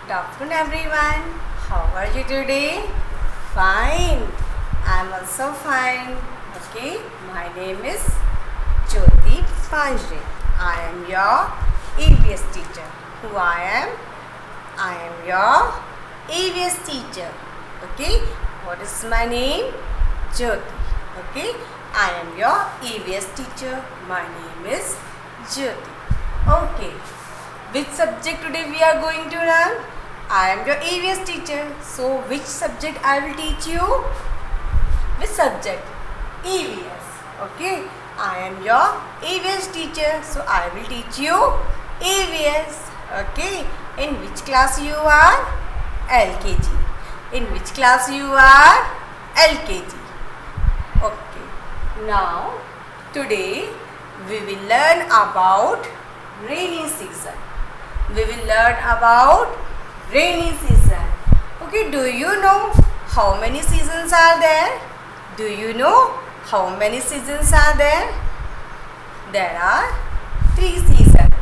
Good afternoon everyone. How are you today? Fine. I'm also fine. Okay. My name is Jyoti Panjre. I am your EVS teacher. Who I am? I am your EVS teacher. Okay. What is my name? Jyoti. Okay. I am your EVS teacher. My name is Jyoti. Okay. Which subject today we are going to learn? I am your EVS teacher. So which subject I will teach you? Which subject? EVS. Okay. I am your EVS teacher. So I will teach you EVS. Okay. In which class you are? LKG. In which class you are? LKG. Okay. Now today we will learn about rainy season. We will learn about rainy season. Okay, do you know how many seasons are there? Do you know how many seasons are there? There are 3 seasons.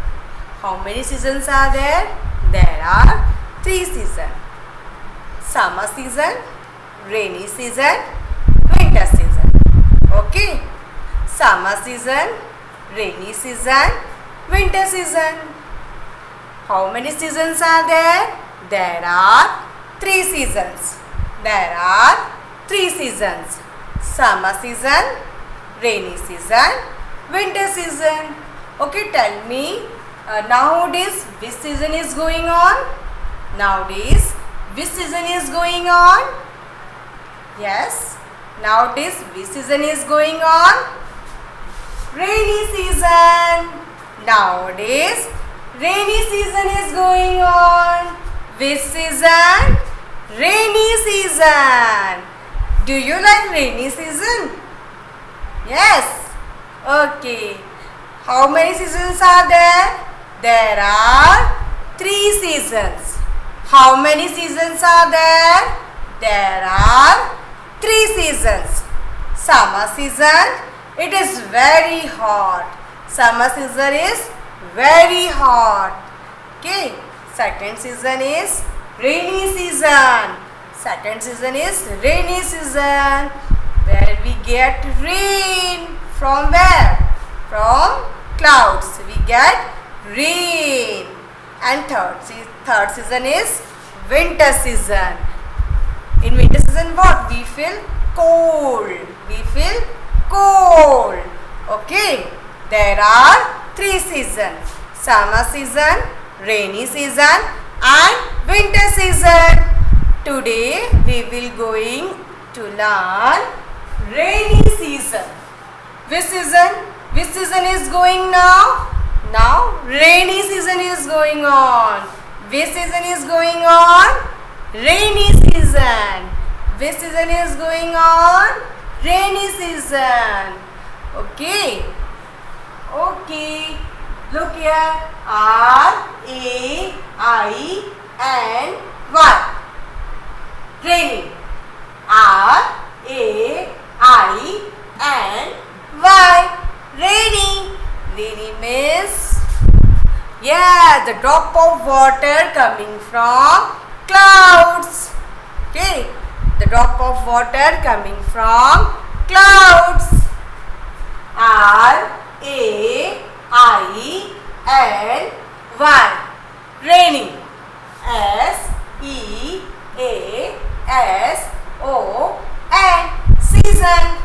How many seasons are there? There are 3 seasons. Summer season, rainy season, winter season. Okay. Summer season, rainy season, winter season. How many seasons are there? There are 3 seasons. There are 3 seasons. Summer season, rainy season, winter season. Okay, tell me nowadays which season is going on? Nowadays which season is going on? Yes. Nowadays which season is going on? Rainy season. Nowadays rainy season is going on. Which season? Rainy season. Do you like rainy season? Yes. Okay. How many seasons are there? There are 3 seasons. How many seasons are there? There are 3 seasons. Summer season, it is very hot. Summer season is very hot. Okay. Second season is rainy season. Second season is rainy season, where we get rain. From where? From clouds. We get rain. And third season is winter season. In winter season what? We feel cold. We feel cold. Okay. There are 3 seasons. Summer season, rainy season and winter season. Today we will going to learn rainy season. Which season? Which season is going now? Now rainy season is going on. Which season is going on? Rainy season. Which season is going on? Rainy season. Okay. Okay. Look here. R-A-I-N-Y. Raining. R-A-I-N-Y. Raining. Raining means, yeah, the drop of water coming from clouds. Okay. The drop of water coming from clouds. R-A-I-N-Y. Raining. S-E-A-S-O-N. Season.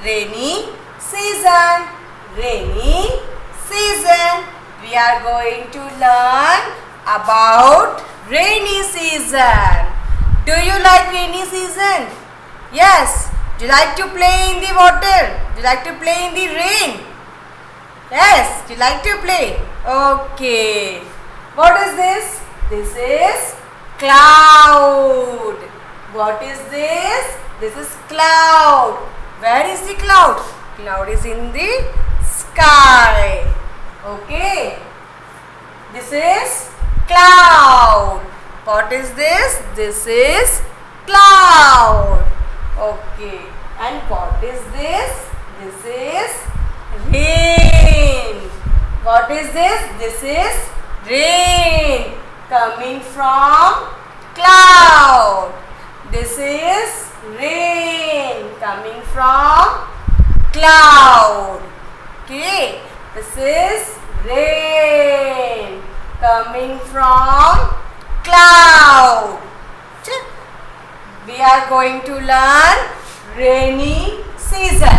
Rainy season. Rainy season. We are going to learn about rainy season. Do you like rainy season? Yes. Do you like to play in the water? Do you like to play in the rain? Yes. Do you like to play? Okay. What is this? This is cloud. What is this? This is cloud. Where is the cloud? Cloud is in the sky. Okay. This is cloud. What is this? This is cloud. Okay. And what is this? This is rain. What is this? This is rain. coming from cloud. This is rain coming from cloud. Okay, this is rain coming from cloud. We are going to learn rainy season.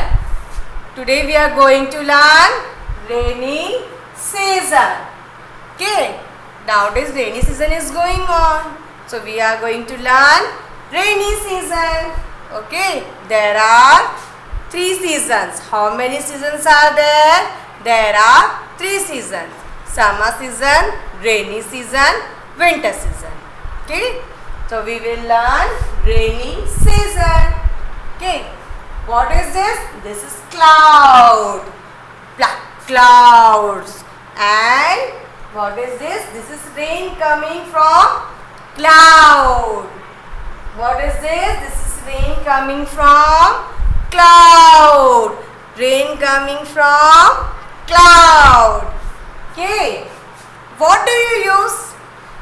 Today we are going to learn rainy season. Okay, nowadays rainy season is going on. So we are going to learn rainy season. Okay, there are 3 seasons. How many seasons are there? There are 3 seasons. Summer season, rainy season, winter season. Okay, so we will learn rainy season. Okay, what is this? This is cloud. Black clouds. And what is this? This is rain coming from cloud. What is this? This is rain coming from cloud. Rain coming from cloud. Okay. What do you use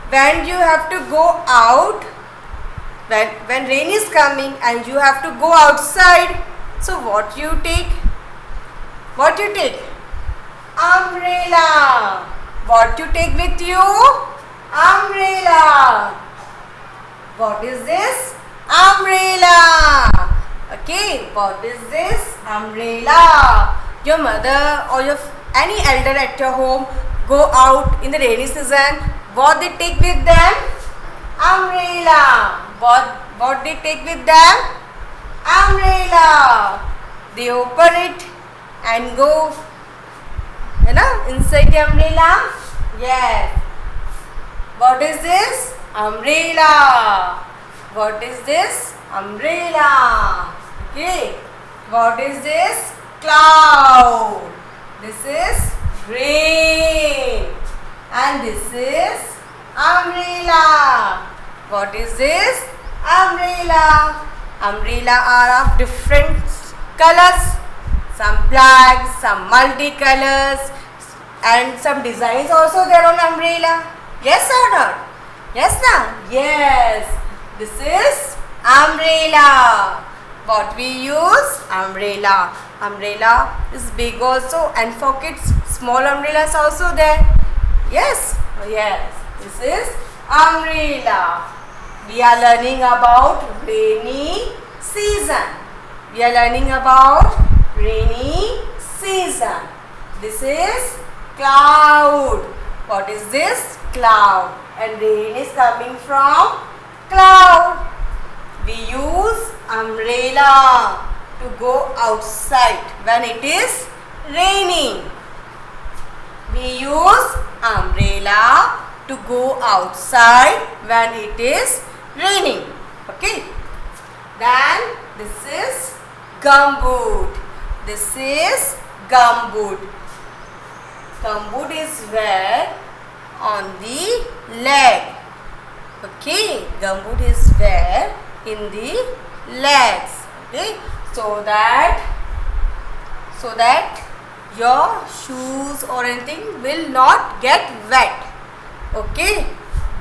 when you have to go out? When rain is coming and you have to go outside. So what you take? What you take? Umbrella. What you take with you? Umbrella. What is this? Umbrella. Okay, what is this? Umbrella. Your mother or any elder at your home go out in the rainy season. What they take with them? Umbrella. What they take with them? Umbrella. They open it and go, inside the umbrella. Yes. What is this? Umbrella. What is this? Umbrella. Okay. What is this? Cloud. This is rain. And this is umbrella. What is this? Umbrella. Umbrella are of different colors. Some black, some multicolors, and some designs also there on umbrella. Yes or not? Yes, na? Yes. This is umbrella. What we use? Umbrella. Umbrella is big also, and for kids small umbrellas also there. Yes. Yes. This is umbrella. We are learning about rainy season. We are learning about rainy season. This is cloud. What is this? Cloud. And rain is coming from cloud. We use umbrella to go outside when it is raining. We use umbrella to go outside when it is raining. Okay. Then this is gumboot. This is gumboot. Gumboot is wear on the leg. Okay, gumboot is wear in the legs. Okay, so that your shoes or anything will not get wet. Okay,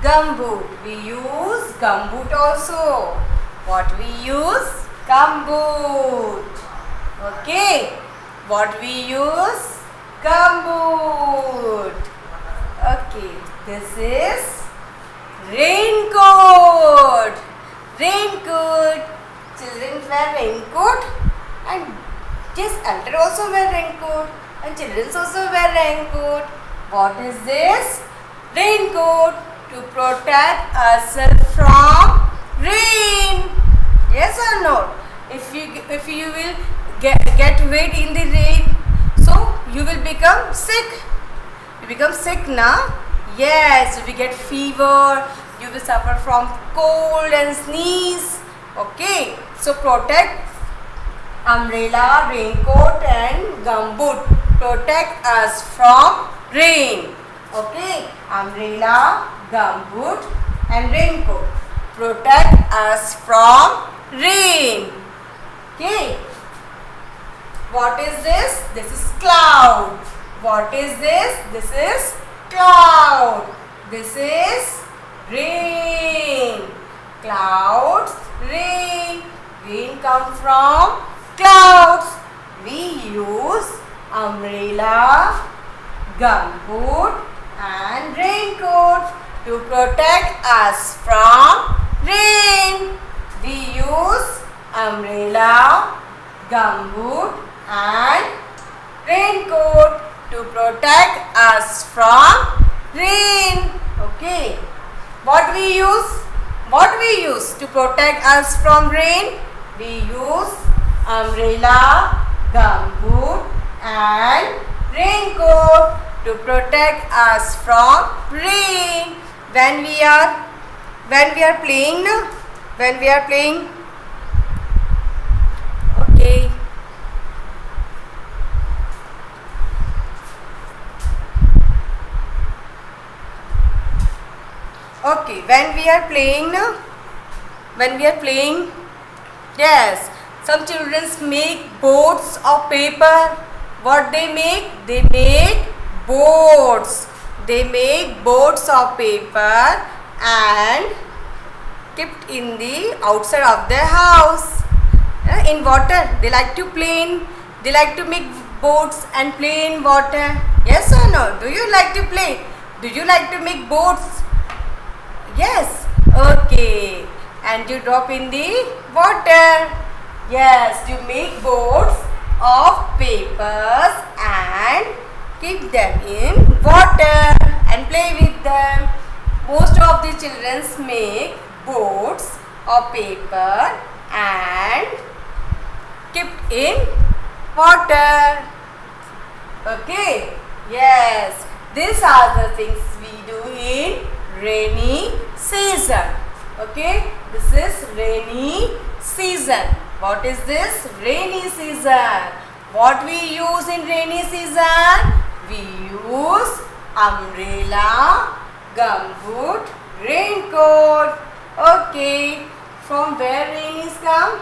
gumboot. We use gumboot also. What we use? Gumboot. Okay, what we use? Gumboot. Okay, this is raincoat. Raincoat. Children wear raincoat, and yes, elder also wear raincoat, and children also wear raincoat. What is this? Raincoat to protect ourselves from rain. Yes or no? If you will get wet in the rain, so you will become sick. You become sick now. Yes, if you get fever, you will suffer from cold and sneeze. Okay, so protect umbrella, raincoat and gumboot. Protect us from rain. Okay, umbrella, gumboot and raincoat. Protect us from rain. Okay. What is this? This is cloud. What is this? This is cloud. This is Rain. Clouds, rain. Rain comes from clouds. We use umbrella, gumboot and raincoat to protect us from rain. We use umbrella, gumboot and raincoat to protect us from rain. Okay. What we use? What we use to protect us from rain? We use umbrella, gumboot and raincoat to protect us from rain. When we are playing, no? When we are playing, okay. Okay, when we are playing, no? When we are playing, yes, some children make boats of paper. What they make? They make boats. They make boats of paper and kept in the outside of their house. In water, they like to play in. They like to make boats and play in water. Yes or no? Do you like to play? Do you like to make boats? Yes. Okay. And you drop in the water. Yes, you make boats of papers and keep them in water and play with them. Most of the children make boats of paper and keep in water. Okay. Yes. These are the things we do in rainy season. Okay. This is rainy season. What is this? Rainy season. What we use in rainy season? We use umbrella, gumboot, raincoat. Okay. From where rain is come?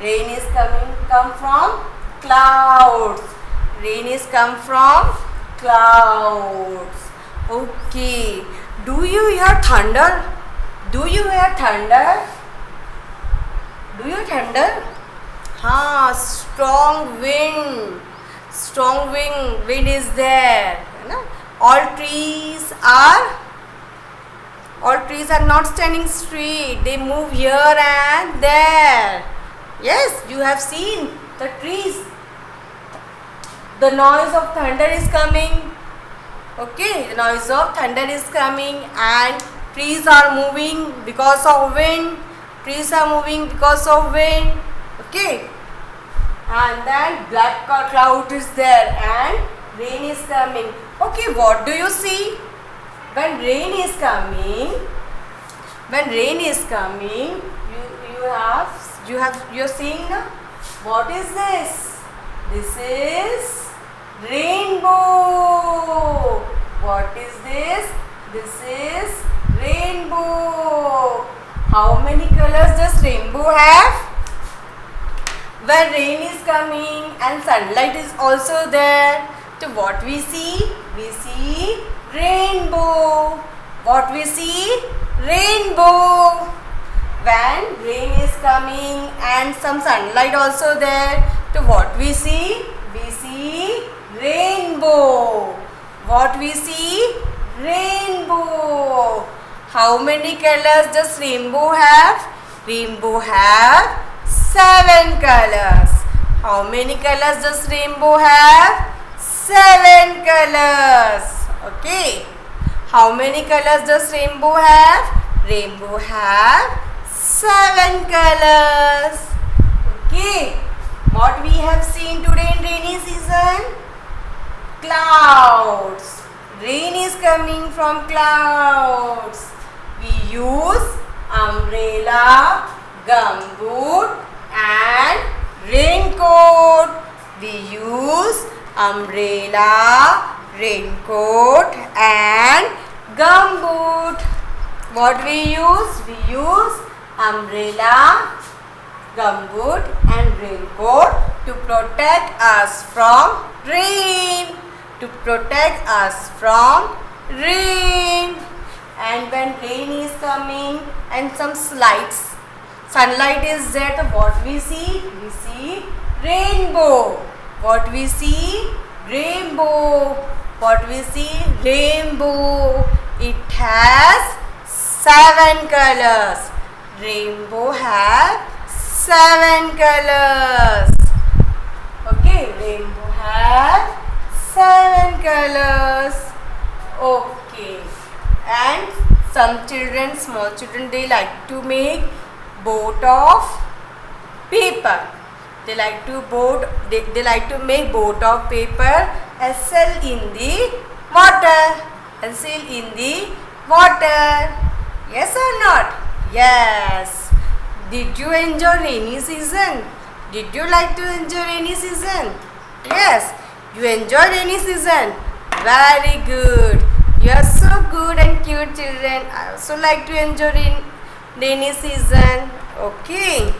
Rain is come from clouds. Rain is come from clouds. Okay. Do you hear thunder? Do you hear thunder? Do you thunder? Strong wind. Strong wind is there. All trees are not standing straight. They move here and there. Yes, you have seen the trees. The noise of thunder is coming. Okay, the noise of thunder is coming and trees are moving because of wind. Trees are moving because of wind. Okay. And then black cloud is there and rain is coming. Okay, what do you see? When rain is coming, you're seeing, na? What is this? This is rainbow. What is this? This is rainbow. How many colors does rainbow have? When rain is coming and sunlight is also there, so what we see? We see rainbow. What we see? Rainbow. When rain is coming and some sunlight also there, so what we see? We see rainbow. What we see? Rainbow. How many colors does rainbow have? Rainbow have 7 colors. How many colors does rainbow have? 7 colors. Okay. How many colors does rainbow have? Rainbow have 7 colors. Okay. What we have seen today in rainy season? Clouds. Rain is coming from clouds. We use umbrella, gumboot and raincoat. We use umbrella, raincoat and gumboot. What we use? We use umbrella, gumboot and raincoat to protect us from rain. To protect us from rain. And when rain is coming and some sunlight is there, so what we see? We see rainbow. What we see? Rainbow. What we see? Rainbow. It has 7 colors. Rainbow has 7 colors. Okay, rainbow has 7 colors. Okay. And some children, small children, they like to make boat of paper. They like to make boat of paper and sail in the water. Yes or not? Yes. Did you enjoy rainy season? Did you like to enjoy rainy season? Yes. You enjoy rainy season. Very good. You are so good and cute children. I also like to enjoy rainy season. Okay.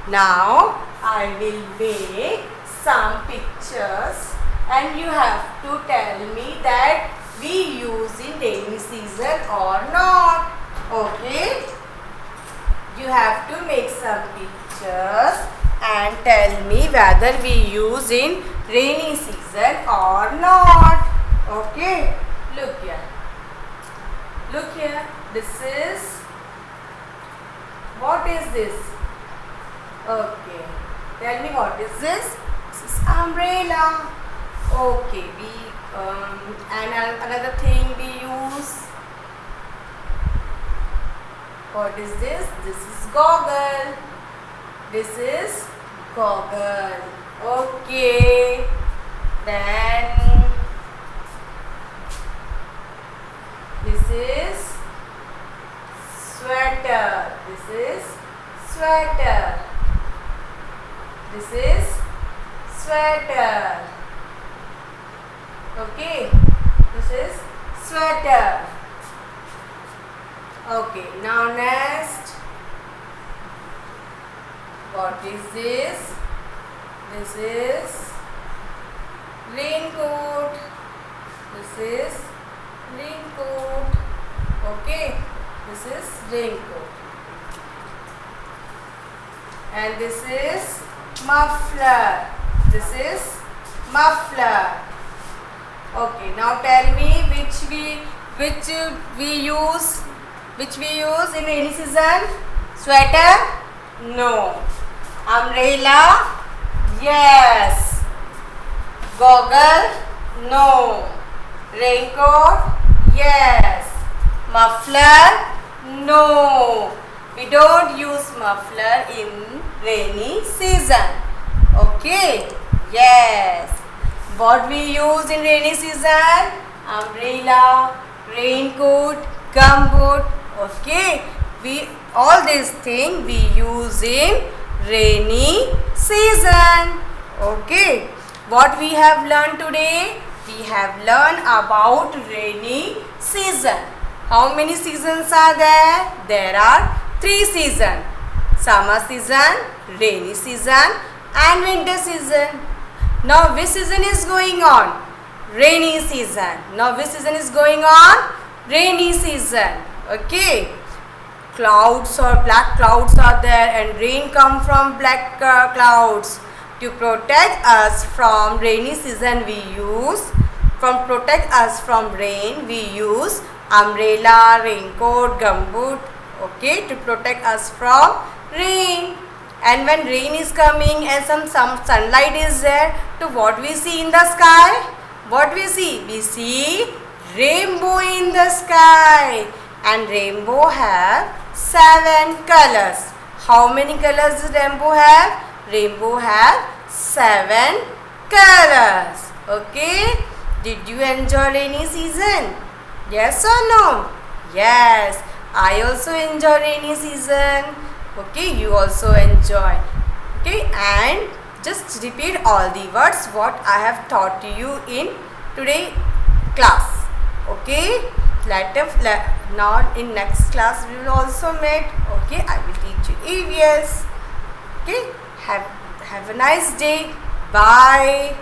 Now I will make some pictures and you have to tell me that we use in rainy season or not. Okay. You have to make some pictures and tell me whether we use in rainy season or not. Okay. Look here. Look here. What is this? Okay. Tell me what is this? This is umbrella. Okay. And another thing we use. What is this? This is goggle. This is goggle. Okay. Then this is sweater. This is sweater. This is sweater. Okay. This is sweater. Okay. Now next. What is this? This is raincoat. This is raincoat. Okay. This is raincoat. And this is muffler. This is muffler. Okay. Now tell me which we use in rainy season. Sweater? No. Umbrella? Yes. Goggle? No. Raincoat? Yes. Muffler? No. We don't use muffler in rainy season. Okay. Yes. What we use in rainy season? Umbrella, raincoat, gumboot. Okay. All these things we use in rainy season. Okay. What we have learned today? We have learned about rainy season. How many seasons are there? There are 3 seasons. Summer season, rainy season and winter season. Now which season is going on? Rainy season. Now which season is going on? Rainy season. Okay. Clouds or black clouds are there and rain come from black clouds. To protect us from rainy season protect us from rain we use umbrella, raincoat, gumboot. Okay, to protect us from rain. And when rain is coming and some sunlight is there, to what we see in the sky? What we see? We see rainbow in the sky. And rainbow have 7 colors. How many colors does rainbow have? Rainbow have 7 colors. Okay. Did you enjoy rainy season? Yes or no? Yes. I also enjoy rainy season. Okay. You also enjoy. Okay. And just repeat all the words what I have taught to you in today class. Okay. Now in next class we will also meet. Okay. I will teach you EVS. Okay. Have a nice day. Bye.